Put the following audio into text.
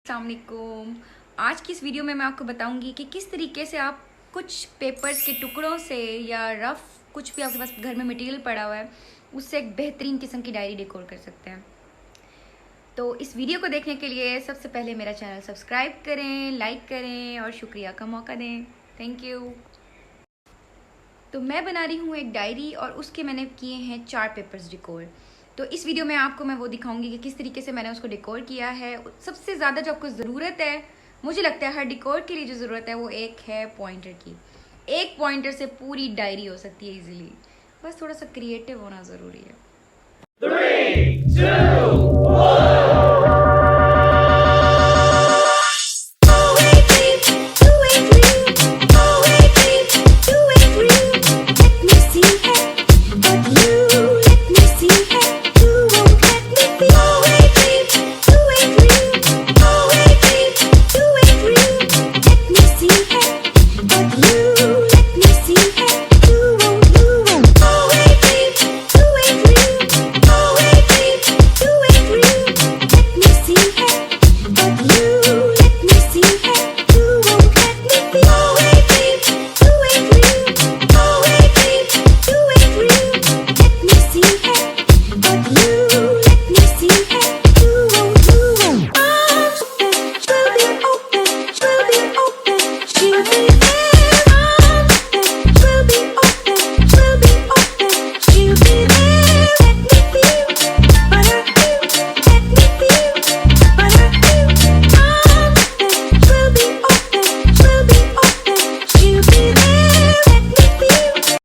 अस्सलामुअलैकुम। आज की इस वीडियो में मैं आपको बताऊंगी कि किस तरीके से आप कुछ पेपर्स के टुकड़ों से या रफ कुछ भी आपके पास घर में मटेरियल पड़ा हुआ है उससे एक बेहतरीन किस्म की डायरी डेकोर कर सकते हैं। तो इस वीडियो को देखने के लिए सबसे पहले मेरा चैनल सब्सक्राइब करें, लाइक करें और शुक्रिया का मौका दें। Thank you. तो मैं बना रही हूँ एक डायरी और उसके मैंने किए हैं 4 पेपर्स डेकोर। तो इस वीडियो में आपको मैं वो दिखाऊंगी कि किस तरीके से मैंने उसको डेकोर किया है। सबसे ज़्यादा जो आपको ज़रूरत है, मुझे लगता है हर डेकोर के लिए जो ज़रूरत है वो एक है पॉइंटर की। एक पॉइंटर से पूरी डायरी हो सकती है इजीली, बस थोड़ा सा क्रिएटिव होना ज़रूरी है। 3, 2,